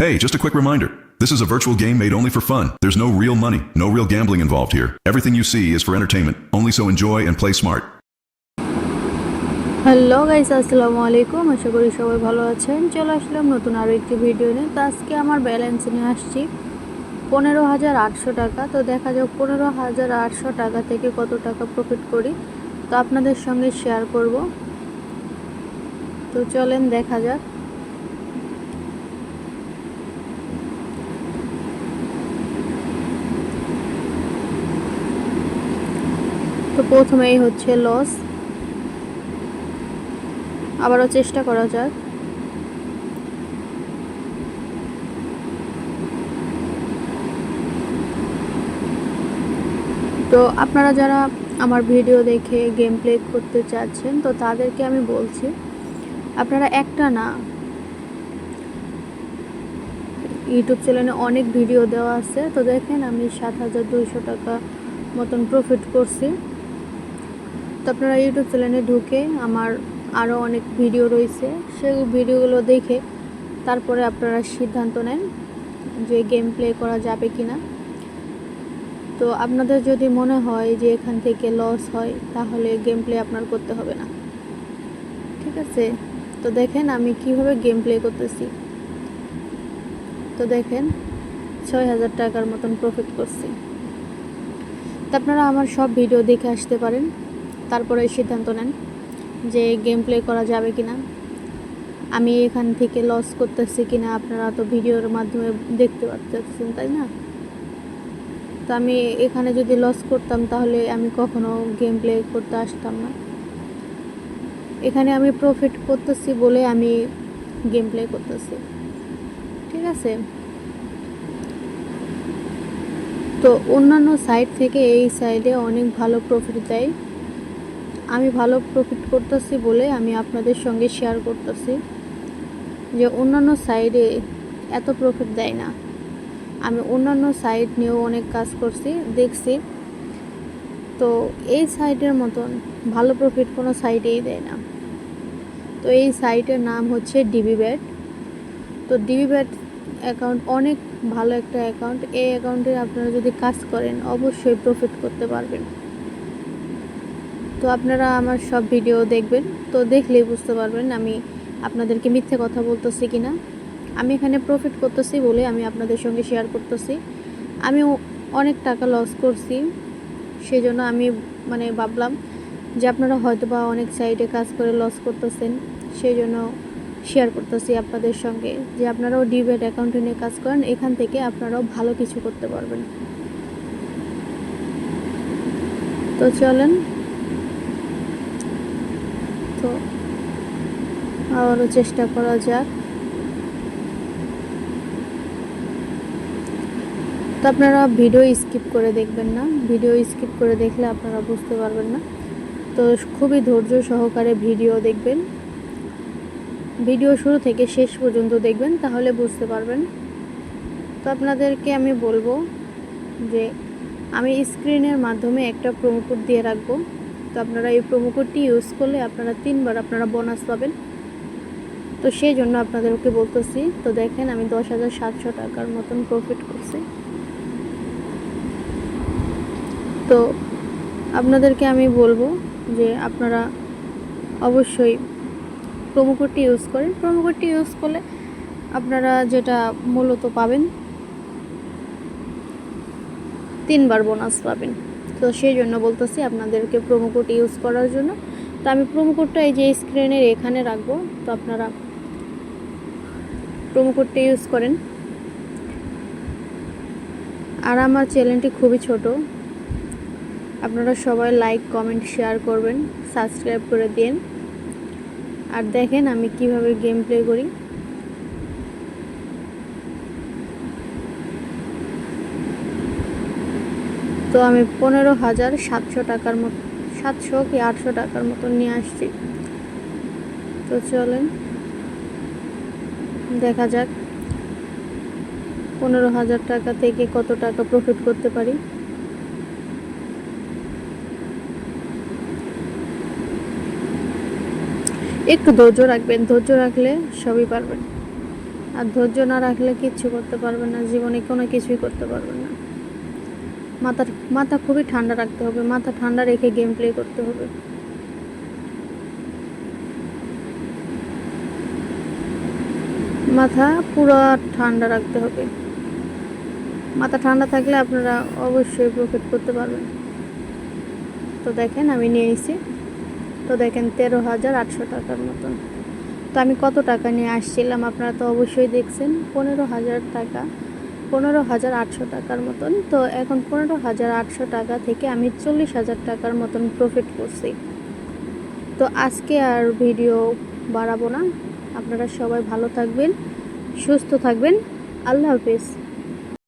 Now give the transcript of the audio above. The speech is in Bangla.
Hey, just a quick reminder. This is a virtual game made only for fun. There's no real money, no real gambling involved here. Everything you see is for entertainment. Only so enjoy and play smart. Hello guys, আসসালামু আলাইকুম। আশা করি সবাই ভালো আছেন। চলে আসলাম নতুন আরও একটি ভিডিও নিয়ে। তো আজকে আমার ব্যালেন্স নিয়ে আসছি 15,800 টাকা। তো দেখা যাক 15,800 টাকা থেকে কত টাকা প্রফিট করি, তো আপনাদের সঙ্গে শেয়ার করব। তো চলেন দেখা যাক। তো প্রথমেই হচ্ছে লস, আবারও চেষ্টা করা যাক। তো আপনারা যারা আমার ভিডিও দেখে গেম প্লে করতে চাচ্ছেন, তো তাদেরকে আমি বলছি, আপনারা একটা না, ইউটিউব চ্যানেলে অনেক ভিডিও দেওয়া আছে। তো দেখেন আমি 7,200 টাকা মতন প্রফিট করছি। তো আপনারা ইউটিউব চ্যানেলে ঢুকে আমার আরও অনেক ভিডিও রয়েছে, সেই ভিডিওগুলো দেখে তারপরে আপনারা সিদ্ধান্ত নেন যে গেম প্লে করা যাবে কি না। তো আপনাদের যদি মনে হয় যে এখান থেকে লস হয়, তাহলে গেম প্লে আপনার করতে হবে না, ঠিক আছে। তো দেখেন আমি কিভাবে গেম প্লে করতেছি। তো দেখেন 6,000 টাকার মতন প্রফিট করছি। তো আপনারা আমার সব ভিডিও দেখে আসতে পারেন, তারপরে সিদ্ধান্ত নেন যে গেম প্লে করা যাবে কি না, আমি এখান থেকে লস করতেছি কি না। আপনারা তো ভিডিওর মাধ্যমে দেখতে পাচ্ছেন, তাই না? তো আমি এখানে যদি লস করতাম, তাহলে আমি কখনো গেম প্লে করতে আসতাম না। এখানে আমি প্রফিট করতেছি বলে আমি গেম প্লে করতেছি, ঠিক আছে। তো অন্যান্য সাইট থেকে এই সাইডে অনেক ভালো প্রফিট দেয়। আমি ভালো প্রফিট করতেছি বলে আমি আপনাদের সঙ্গে শেয়ার করতেছি, যে অন্যান্য সাইডে এত প্রফিট দেয় না। আমি অন্যান্য সাইট নিয়েও অনেক কাজ করছি, দেখছি। তো এই সাইটের মতন ভালো প্রফিট কোনো সাইটেই দেয় না। তো এই সাইটের নাম হচ্ছে ডিবিব্যাট। তো ডিবিব্যাট অ্যাকাউন্ট অনেক ভালো একটা অ্যাকাউন্ট। এই অ্যাকাউন্টে আপনারা যদি কাজ করেন, অবশ্যই প্রফিট করতে পারবেন। তো আপনারা আমার সব ভিডিও দেখবেন, তো দেখলেই বুঝতে পারবেন আমি আপনাদেরকে মিথ্যে কথা বলতেছি কি না। আমি এখানে প্রফিট করতেছি বলে আমি আপনাদের সঙ্গে শেয়ার করতেছি। আমি অনেক টাকা লস করছি, সেজন্য আমি ভাবলাম যে আপনারা হয়তো বা অনেক সাইটে কাজ করে লস করতেছেন, সেই জন্য শেয়ার করতেছি আপনাদের সঙ্গে যে আপনারাও ডিবিব্যাট অ্যাকাউন্টে নিয়ে কাজ করেন, এখান থেকে আপনারাও ভালো কিছু করতে পারবেন। তো চলেন, তো আবারও চেষ্টা করা যাক। তো আপনারা ভিডিও স্কিপ করে দেখবেন না, ভিডিও স্কিপ করে দেখলে আপনারা বুঝতে পারবেন না। তো খুবই ধৈর্য সহকারে ভিডিও দেখবেন, ভিডিও শুরু থেকে শেষ পর্যন্ত দেখবেন, তাহলে বুঝতে পারবেন। তো আপনাদেরকে আমি বলবো যে আমি স্ক্রিনের মাধ্যমে একটা প্রোমো কোড দিয়ে রাখবো। তো আপনারা এই প্রোমো কোডটি ইউজ করলে আপনারা 3বার আপনারা বোনাস পাবেন। তো সেই জন্য আপনাদেরকে বলতেছি। তো দেখেন আমি 10,700 টাকার মতন প্রফিট করছি। তো আপনাদেরকে আমি বলবো যে আপনারা অবশ্যই প্রোমো কোডটি ইউজ করেন। প্রোমো কোডটি ইউজ করলে আপনারা যেটা মূলত পাবেন, 3বার বোনাস পাবেন। তো সেই জন্য বলতেছি আপনাদেরকে প্রোমো কোড ইউজ করার জন্য। তো আমি প্রোমো কোডটা এই যে স্ক্রিনের এখানে রাখবো, তো আপনারা প্রোমো কোডটা ইউজ করেন। আর আমার চ্যানেলটি খুবই ছোট, আপনারা সবাই লাইক কমেন্ট শেয়ার করবেন, সাবস্ক্রাইব করে দিন। আর দেখেন আমি কিভাবে গেম প্লে করি। তো আমি 15,700 টাকার মতো, 700 কি 800 টাকার মতো নিয়ে আসছি। তো চলেন দেখা যাক 15,000 টাকা থেকে কত টাকা প্রফিট করতে পারি। একটু ধৈর্য রাখবেন, ধৈর্য রাখলে সবই পারবেন। আর ধৈর্য না রাখলে কিচ্ছু করতে পারবেন না, জীবনে কোনো কিছুই করতে পারবেন না। মাথা খুবই ঠান্ডা রাখতে হবে, মাথা ঠান্ডা রেখে গেম প্লে করতে হবে। মাথা পুরো ঠান্ডা রাখতে হবে। মাথা ঠান্ডা থাকলে আপনারা অবশ্যই প্রফিট করতে পারবেন। তো দেখেন আমি নিয়ে এসেছি, তো দেখেন 13,800 টাকার মতন। তো আমি কত টাকা নিয়ে আসছিলাম আপনারা তো অবশ্যই দেখছেন, 15,000 টাকা, 15,800 টাকার মতন। তো এখন 15,800 টাকা থেকে আমি 40,000 টাকার মতন প্রফিট করছি। তো আজকে আর ভিডিও বাড়াবো না, আপনারা সবাই ভালো থাকবেন, সুস্থ থাকবেন। আল্লাহ হাফেজ।